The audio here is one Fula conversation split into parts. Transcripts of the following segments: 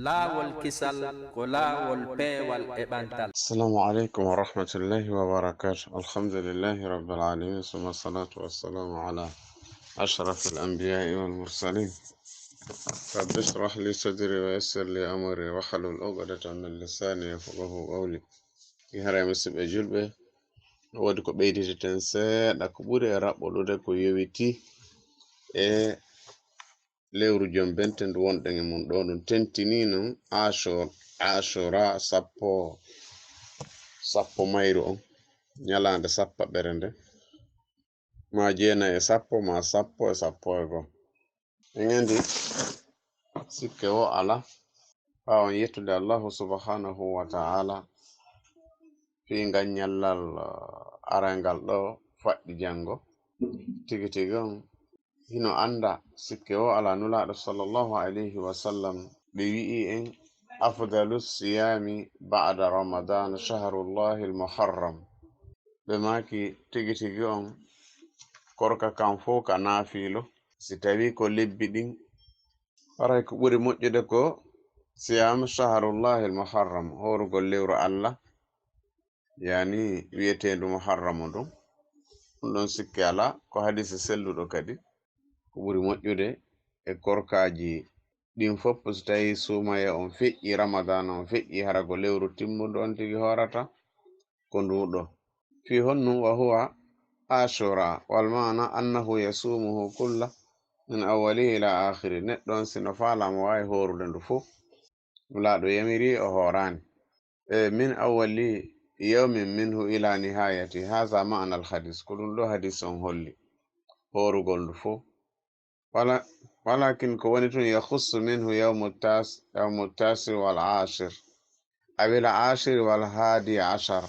laawolkisal ko laawol peewal e ɓantal. Assalamu alaikum wa rahmatullahi wa barakatuh. Alhamdulillahi rabbil alamin, summa salatu wassalamu ala ashrafil anbiya'i wal mursalin. Rabbi shrah li sadri wa yassir li amri wa hlul 'uqdatan min lisani yafqahu qawli. Mi hara musidɓe julɓe, wodi ko ɓeyditeten seeɗa ko ɓuri e raɓɓuɗude ko yowiti e lewru Jon Bente ndu wonɗen e mum ɗo. Ɗum tentini non ashura sappo mayru on, nyalande sappa ɓerende ma jeenayi e sappo ma sappo e sappo e go. En andi sikke wo ala ɓawon yettude Allahu subhanahu wa ta'ala fi nganyallal arangal ɗo faɗɗi jango tigi tigi on hino anda sikke wo ala nulaɗo sallallahu alayhi wa sallam ɓe wi'i en afdalu siyami ba'da ramadan shahrullahi al-muharram. ɓe maki tigi tigi on korka kan fo ka naafilo si tawi ko lebbi ɗin waray ko ɓuri moƴƴude ko siyam shahrullahi al-muharram, horugol lewru Allah, yani wiyetendu muharramu ɗum. ɗum ɗon sikke ala ko hadisi selluɗo kadi ko ɓuri moƴƴude e korkaji ɗin fopp so tawi sumaye on feƴƴi ramadan on feƴƴi harago lewru timmuɗo on tigi horata ko nduɗo fi honnu wa huwa ashura, wal maana annahu yasumuhu kulla min awwalihi ila akhiri. neɗɗo on sino falama wawi horude ndu fof nulaɗo yamiri o horani min awwali yawmin minhu ila nihayati. haza ma'na al hadis, ko ɗum ɗo hadis on holli horugol ndu fof. walakin ko woni tun yakhussu minhu yawmu tasi wal ashir awil ashir wal hadi ashar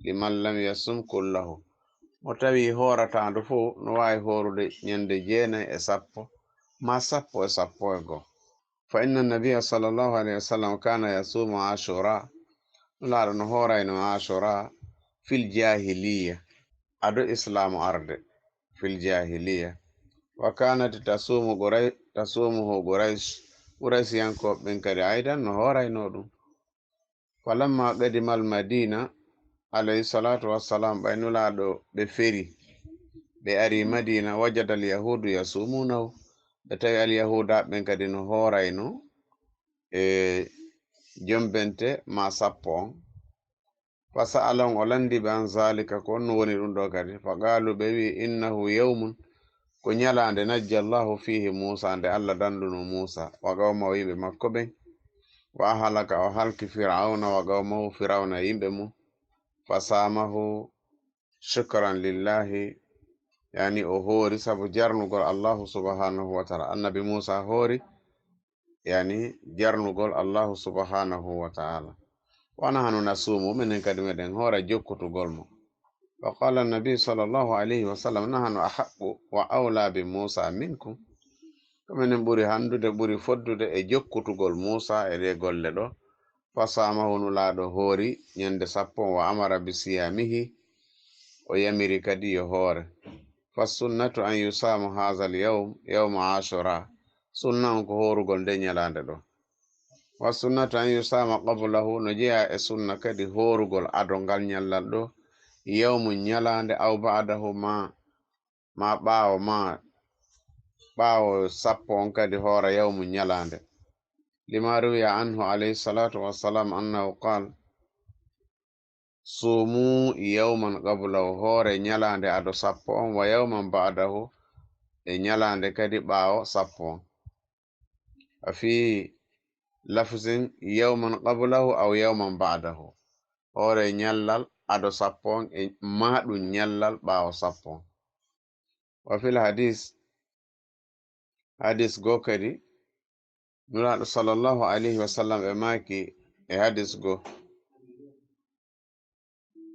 liman lam yasum kullahu. mo tawi horata ndu fof no wawi horude ñande jeenayi e sappo ma sappo e sappo e go. fa inna nabiya sallallahu alayhi wa sallam kana yasumu ashura, nulaɗo no horayno ashura fil jahiliya ado islamu arde fil jahiliya. wa kanat tasumuhu quraish yankoɓen kadi aidan no horayno ɗum. falamma qadimal madina alayhi salatu wassalam, ɓay nulaɗo ɓe feri ɓe ari madina, wajada al yahudu yasumunahu, ɓe tawi al yahuda ɓen kadi no horayno e Jon Bente ma sappo on. fa sa'alon o landi ɓe an zalika, ko no woni ɗum ɗo kadi. fa qalu, ɓe wi innahu yawmun, ko nyalande najjallahu fihi Musa, nde Allah danduno Musa wa qawmahu yimɓe makko ɓen, wa halaka o halki fir'auna wa qawmahu, fir'auna yimɓe mum. fa samahu shukran lillahi, yani o hoori sabu jarnugol Allahu subhanahu wa ta'ala. annabi Musa hoori yani jarnugol Allahu subhanahu wa ta'ala. wana hanu nasumu, minen kadi meɗen hoora jokkutugol mo. wa qala nabi sallallahu alayhi wa sallam nahanu ahaqqu wa awla bi Musa minkum, ko minen ɓuri handude ɓuri foddude e jokkutugol Musa e ɗe golle ɗo. fa samahu, nulaɗo hoori ñande sappo wa amara bi siyamihi, o yamiri kadi yo hoore. fa sunnatu an yusamu hadha al yawm yawma ashura, sunna on ko horugol nde ñalande ɗo. wa sunnatu an yusama qablahu, no jeeya e sunna kadi horugol ado ngal ñallal ɗo yawmu ñalande aw ba'dahu ma ɓawo sappo on kadi hoora yawmu ñalande. lima ruwiya anhu alayhi salatu wassalam annahu qala sumu yawman qablahu, hoore ñalande ado sappo on, wa yawman ba'dahu e ñalande kadi ɓawo sappo on. fi lafzin yawman qablahu aw yawman ba'dahu, hoore ñallal ado sappo on e maɗum ñallal ɓawo sappo on. wa fil hadis go kadi nulaɗo sallallahu alayhi wa sallam ɓe maki e hadis go,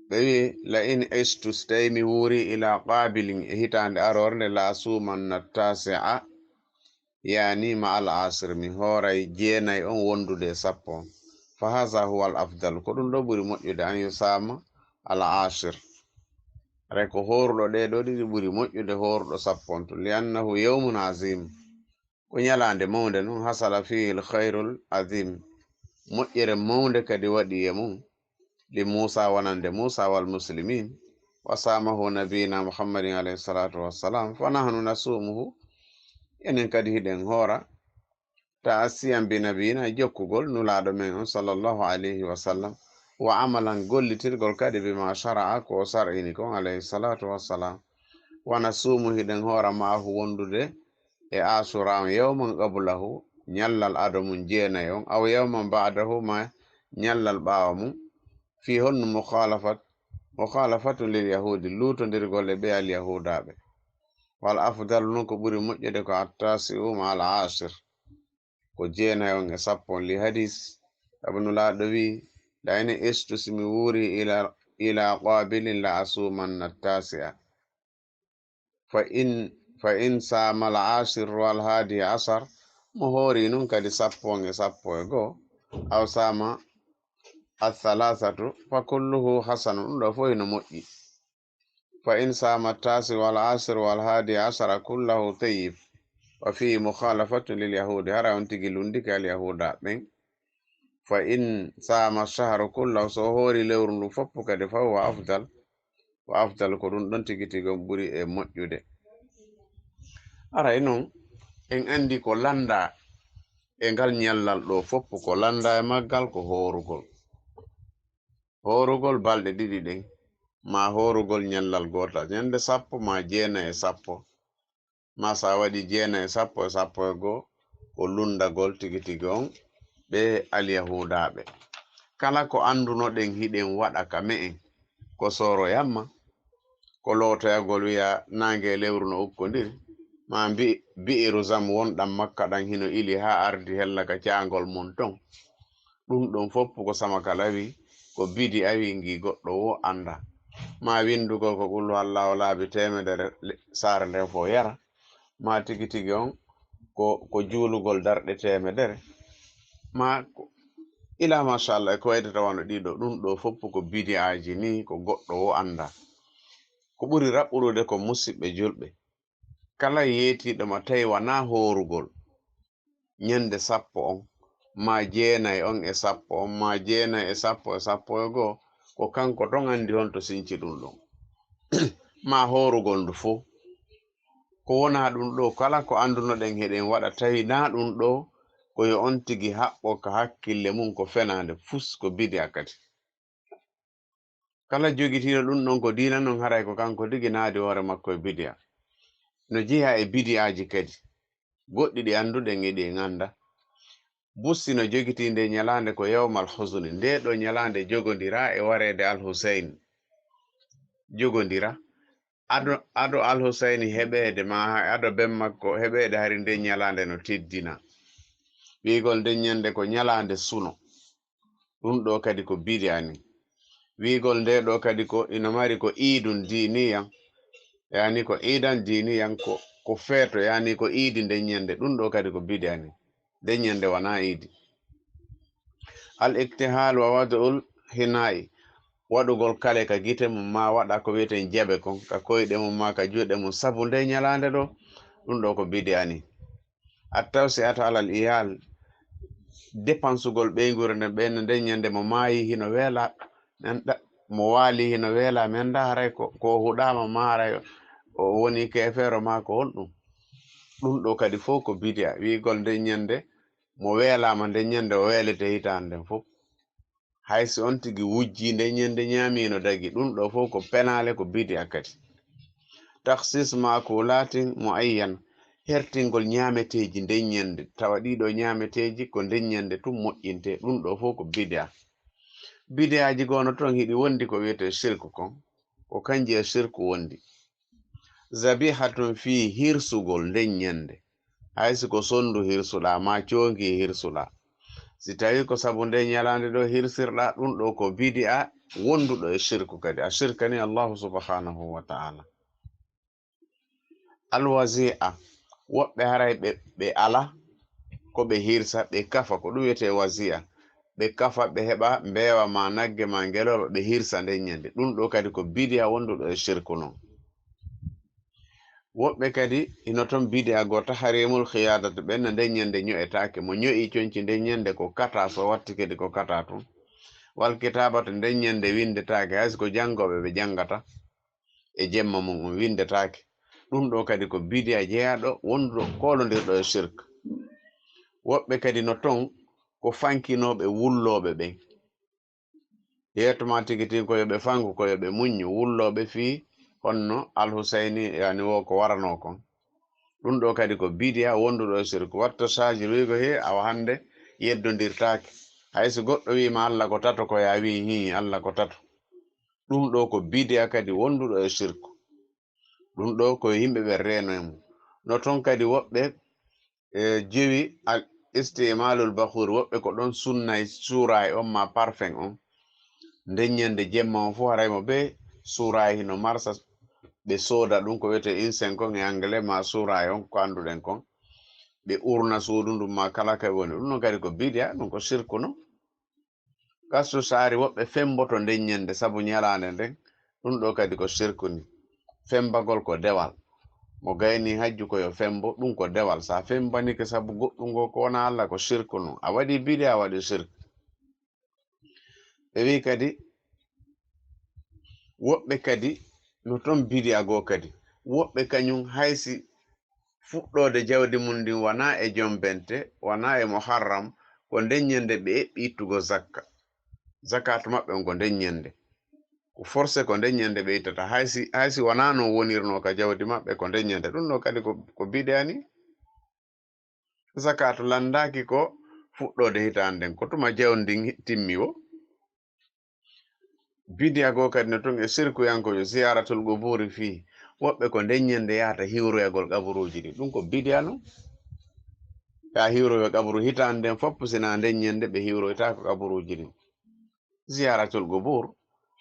ɓe wi la in ishtu, so tawi mi wuri ila qabilin e hitande arorde, la sumanna tasi'a, yani ma al asir, mi hooray jeenayi on wondude sappo on. fa haza huwa al afdal, ko ɗum ɗo ɓuri moƴƴude an yusama al ashir, ray ko horuɗo ɗe ɗo ɗiɗi ɓuri moƴƴude horuɗo sappo on to, li annahu yawmun azim, ko nyalande mawnde non hasala fihi alkhairul azim moƴƴere mawnde kadi waɗi e mum li Musa wonande Musa wal muslimin wa samahu nabiyina Muhammadin alayhi salatu wassalam fa nahnu nasumuhu enen kadi hiɗen hoora ta asiyan bi nabiyina jokkugol nulaɗo men on sallallahu alayhi wa sallam wa amalan gollitirgol kadi bima shara'a ko sar'ini kon alayhi salatu wassalam wa nasumu hiɗen hoora maahu wondude e asura yawman qablahu nyallal adamun jeenayi on aw yawman ba'dahu ma nyallal ɓaawa mum fi honno mukhalafatu lil yahudi lutondirgol e ɓe al yahudaɓe wal afdal non ko ɓuri moƴƴude ko attasi'u ma al ashir ko jeenayi on e sappo li hadis abnulaɗo wi la ine estu simi wuri ila qabilin la asumanna tasi'a fa in sama al ashir wal hadi asar mo hoori nun kadi sappo e goo aw sama athalasatu fa kulluhu hasanun ɗum ɗo fo ino moƴƴi fa in sama tasi wal ashir wal hadi asara kullahu tayyib wa fihi mukhalafatu lil yahudi hara on tigi lundike al yahuda ɓen fa in sama shahru kullahu so hoori lewru ndu foppu kadi fa wa afdal ko ɗum ɗon tigi tigi on ɓuri e moƴƴude ara non en andi ko landa e ngal nyallal ɗo foppu ko landa e maggal ko horugol balɗe ɗiɗi ɗen ma horugol nyallal gotal nyande sappo ma jeenayi e sappo ma sa waɗi jeenayi e sappo e goo ko lundagol tigi tigi on ɓe alyahudaɓe kala ko andunoɗen hiɗen waɗa ka me'en ko soro yamma ko lotoyagol wiya nange lewru no ukkodiri ma bi'iru zam wonɗam makka ɗan hino ili ha ardi hella ka caangol mon ton ɗum ɗon foppu ko sama kala wi ko bidi awi ngi goɗɗo wo anda ma windugol ko qul huwallahu laabi temedere saare nden fo yara ma tigi tigi on ko juulugol darɗe temedere ma ila machallah ko waydata wano ɗiɗo ɗum ɗo foppu ko bidi aji ni ko goɗɗo wo anda ko ɓuri raɓɓurude ko musidɓe julɓe kala yeetiɗo ma tawi wana horugol nyande sappo on ma jeenayi on e sappo on ma jeenayi e sappo e goo ko kanko ton andi on to sinci ɗum ɗon ma horugol ndu fo ko wona ɗum ɗo kala ko andunoɗen heɗen waɗa tawi na ɗum ɗo ko yo on tigi haɓɓo ka hakkille mum ko fenande fus ko bidi akkati kala jogitiɗo ɗum ɗon ko dina non haray ko kanko tigi naadi hoore makko e bidiya no jiha e bidiyaji kadi goɗɗi ɗi anduɗen e ɗi anda bussi no jogiti nde nyalande ko yawmal husni nde ɗo nyalande jogodira e warede al Husayn jogodira ado al Husayn heɓede ma ado ben makko heɓede hari nde nyalande no teddina wiigol nde nyande ko nyalande suno ɗum ɗo kadi ko bidiyani wiigol nde ɗo kadi ko ina mari ko idun diniyan yani ko idan diniyan ko feeto yani ko idi nde nyande ɗum ɗo kadi ko bidiyani nde nyande wana idi al iktihal wa wad'ul hinayi waɗugol kale ka gite mum ma waɗa ko wiyeten jaɓe kon ka koyɗe mum ma ka juuɗe mum sabu nde nyalande ɗo ɗum ɗo ko bidiyani attawsi ata alal iyal dépensugol ɓeygure nde ɓen nde nyande mo maayi hino weela mo waali hino weela men da haray ko huɗama ma haray o woni kefeero ma ko honɗum ɗum ɗo kadi fof ko bidiya wiigol nde nyande mo weelama nde nyande o weelete hitande nden fof haysi on tigi wujji nde nyande nyamino dagi ɗum ɗo fof ko penale ko bidiya kadi taksis makulatin muayyan hertingol nyameteji nde nyande tawa ɗiɗo nyameteji ko nde nyande tum moƴƴinte ɗum ɗo fof ko bidiya bidiyaji gono ton hiɗi wondi ko wiyete shirku kon ko kanji e shirku wondi zabihatun fi hirsugol nde nyande haysi ko sondu hirsuɗa ma congi hirsuɗa si tawi ko sabu nde nyalande ɗo hirsirɗa ɗum ɗo ko bidi'a wonduɗo e shirku kadi a shirkani allahu subhanahu wa ta'ala alwazi'a woɓɓe haray ɓe ala ko ɓe hirsa ɓe kafa ko ɗum wiyete wazi'a ɓe kafa ɓe heɓa mbewa ma nagge ma ngeloba ɓe hirsa nde nyande ɗum ɗo kadi ko bidi'a wonduɗo e shirku non woɓɓe kadi ino ton bid'a go tahrimul khiyadatu ɓenna nde ñande ño'etake mo ño'i conci nde ñande ko kata so watti kedi ko kata tun wal kitabatu nde ñande windetake hayso ko jangoɓe ɓe jangata e jemma mum on windetake ɗum ɗo kadi ko bid'a jeyaɗo wonduɗo kolondirɗo e shirk woɓɓe kadi no ton ko fankinoɓe wulloɓe ɓen yetuma tigi tigi ko yoɓe fanku ko yoɓe muññu wulloɓe fi honno alhusaini yani wo ko warano kon ɗum ɗo kadi ko bid'a wonduɗo e shirk watto saji wigo he awa hande yeddodirtake hayso goɗɗo wima Allah ko tato ko ya wi hi Allah ko tato ɗum ɗo ko bid'a kadi wonduɗo e shirk ɗum ɗo ko yimɓeɓe reno e mum no ton kadi woɓɓe jewi al istimalul bakhur woɓɓe ko ɗon sunnay suura e on ma parfum on nden ñande jemma on fu haraymo be suura hino marsa ɓe soda ɗum ko wiyete insen kon e anglais ma suura on ko anduɗen kon ɓe urna suudu ndum ma kala kay woni ɗum non kadi ko bid'a ɗum ko shirku no gasto saari woɓɓe femboto nden ñande sabu ñalande nden ɗum ɗo kadi ko shirku ni fembagol ko dewal mo gayni hajju koyo fembo ɗum ko dewal sa fembanike sabu goɗɗum go ko wona Allah ko shirku no a waɗi bid'a a waɗi shirk ɓe wi kadi woɓɓe kadi no ton bid'a go kadi woɓɓe kañum haysi fuɗɗode jawdi mum ndin wana e Jon Bente wana e Muharram ko nden ñande ɓe eɓɓi ittugo zakka zakatu maɓɓe on ko nden ñande ko forcé ko nden ñande ɓe ittata haysi wana no wonirno ka jawdi maɓɓe ko nden ñande ɗum ɗo kadi ko bid'a ni zakatu landaki ko fuɗɗode hitande nden ko tuma jawdi ndin timmi wo bid'a go kadi no ton e sirku yankojo ziyaratul quburi fi woɓɓe ko nden ñande yahata hiwroyagol kaburuji ɗi ɗum ko bid'a no ya hiwroyo kaburu hitande nden fopp sina nden ñande ɓe hiwroyta ko kaburuji ɗi ziyaratul qubur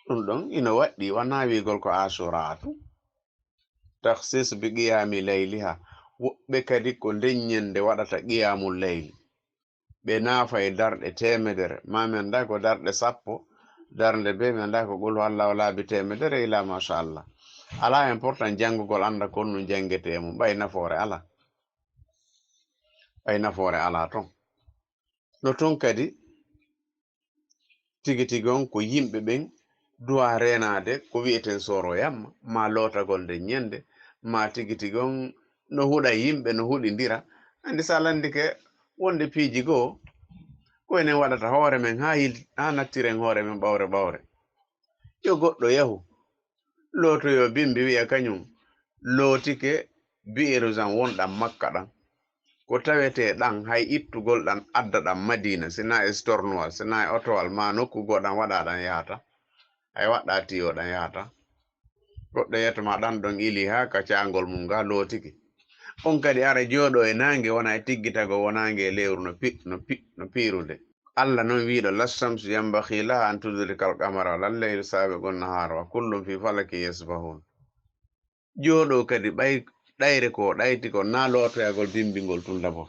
ɗum ɗon ina waɗɗi wana wigol ko asuratu takhsis bi qiyami layliha woɓɓe kadi ko nden ñande waɗata qiyamul layli ɓe naafa e darɗe temedere ma mi anda ko darɗe 10 darnde be mi anda ko qul huwallahu laabi temedere ila machallah ala important jangugol anda kon no jangete mum ɓay nafoore ala ton no ton kadi tigi tigi on ko yimɓe ɓen duwa renade ko wiyeten soro yamma ma lotagol nde ñande ma tigi tigi on no huɗa yimɓe no huɗidira andi sa landike wonde piiji goo ko enen waɗata hoore men ha nattiren hoore men ɓawre yo goɗɗo yahu lootoyo bimbi wiya kañum lootike bi'erusan wonɗan makka ɗan ko tawete ɗan hay ittugol ɗan adda ɗan madina sina e stornowal sina e otowal ma nokkugo ɗan waɗa ɗan yahata hay waɗɗa tiyo ɗan yahata goɗɗo yetoma ɗan ɗon ili ha ka cangol mum ga lootiki on kadi ara jooɗo e nange wona e tiggitago wonange e lewru no piirude Allah non wiiɗo lassamsu yambakhi laha an tudrika alqamara wala leylu sabiqun nahara wa kullum fi falaki yasbahun jooɗo kadi ɗayre ko ɗayti ko na lootoyagol bimbingol tun dabo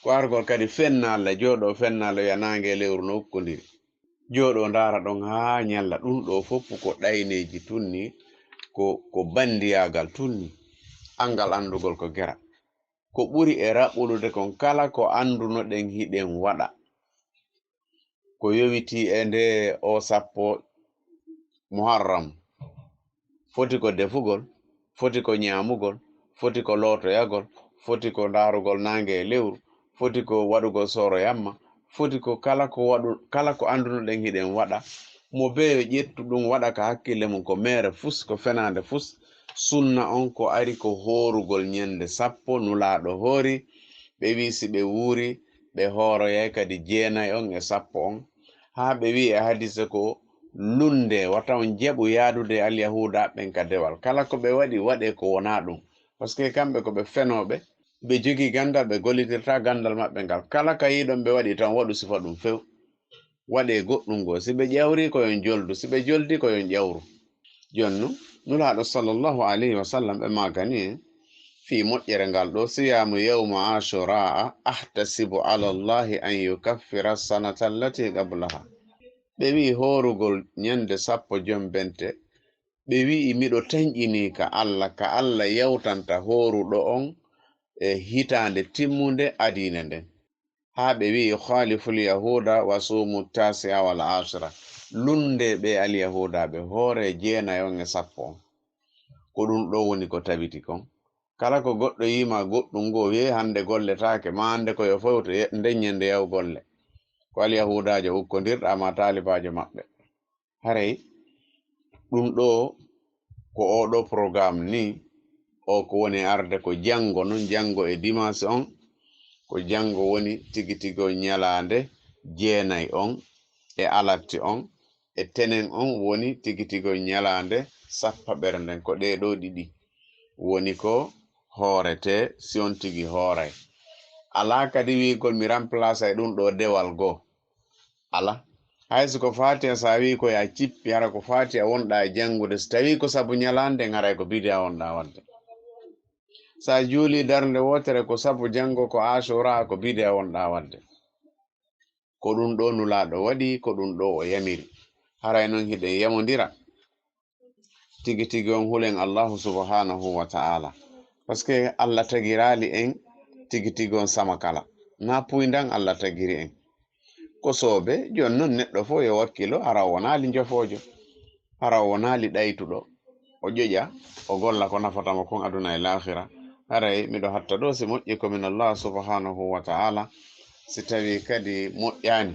ko argol kadi fenna Allah jooɗo fenna Allah wiya nange lewru no hukkodiri jooɗo ndara ɗon ha ñalla ɗum ɗo fof ko ɗayneji tunni ko bandiyagal tunni angal andugol ko gera ko ɓuri e raɓɓuɗude kon kala ko anduno ɗen hiɗen waɗa ko yowiti e nde o 10 Muharram foti ko defugol foti ko ñamugol foti ko lootoyagol foti ko darugol nange e lewru foti ko waɗugol soro yamma foti ko kala ko anduno ɗen hiɗen waɗa mo beyo ƴettu ɗum waɗa ka hakkille mum ko mere fus ko fenande fus sunna on ko ari ko horugol ñande 10 nulaɗo hoori ɓe wi si ɓe wuuri ɓe horoyay kadi 9 on e 10 on ha ɓe wi e hadise ko lunde wata on jaɓu yaadude alyahuda ɓen ka dewal kala ko ɓe waɗe ko wona ɗum par ce que kamɓe ko ɓe fenoɓe ɓe jogi gandal ɓe gollitirta gandal maɓɓe ngal kala ka yiɗon ɓe waɗi tan waɗu sifa ɗum few waɗe goɗɗum go si ɓe ƴawri koyon joldu si ɓe joldi koyon ƴawru jonnu nulaɗo sallllahu alayhi wa sallam ɓe magani fi moƴƴere ngal ɗo siyamu yawma ashura ahtasibu ala llahi an yukaffira sanata allati qablaha ɓe wi horugol ñande 10 Jon Bente ɓe wi'i miɗo tañƴini ka Allah yawtanta horuɗo on e hitande timmunde adina nden ha ɓe wi'i khaliful yahuda wa sumu tasi'a wal ashira lunde ɓe al yahudaɓe hoore 9 e 10 ko ɗum ɗo woni ko tabiti kon kala ko goɗɗo yima goɗɗum go wi'e hande golletake ma hande koyo fewto nden nyande yaw golle ko al yahudajo ukkodirɗa ma talibajo maɓɓe haray ɗum ɗo ko oɗo programme ni o ko woni arde ko jango non jango e dimanche on ko jango woni tigitigo nyalande 9 on e alatti on e tenen on woni tigitigo nyalande 10 ko ɗe ɗo ɗiɗi woni ko hoorete si on tigi hooray ala kadi wigol mi remplace e ɗum ɗo dewal go ala hayso ko fati sa wi ko ya cippi hara ko fati a wonɗa e jangude so tawi ko sabu nyalande ngaray ko bidia wonɗa wadde sa juuli darnde wotere ko sabu jango ko ashura ko bidia wonɗa wadde ko ɗum ɗo nulaɗo waɗi ko ɗum ɗo o yamiri haray noon hiɗen yamodira tigi tigi on hulen allahu subhanahu wa ta'ala parce que Allah tagirali en tigi tigi on sama kala na puyndan Allah tagiri en ko sobe jon non neɗɗo fo yo wakkilo hara wonali jofojo hara wonali ɗaytuɗo o ƴoƴa o golla ko nafatamo kon aduna e l'akhira haray miɗo hatta ɗo si moƴƴi ko min Allah subhanahu wa ta'ala si tawi kadi moƴƴani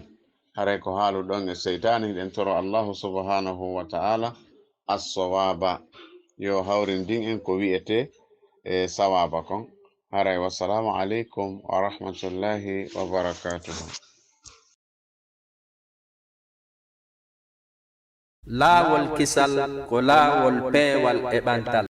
haray ko haalu ɗon e seytani hiɗen toro allahu subhanahu wa ta'ala as-sawaba yo hawrindin en ko wi'ete e sawaba kon haray wassalamu aleykum wa rahmatullahi wa barakatuhu. laawol kisal ko laawol peewal e ɓantal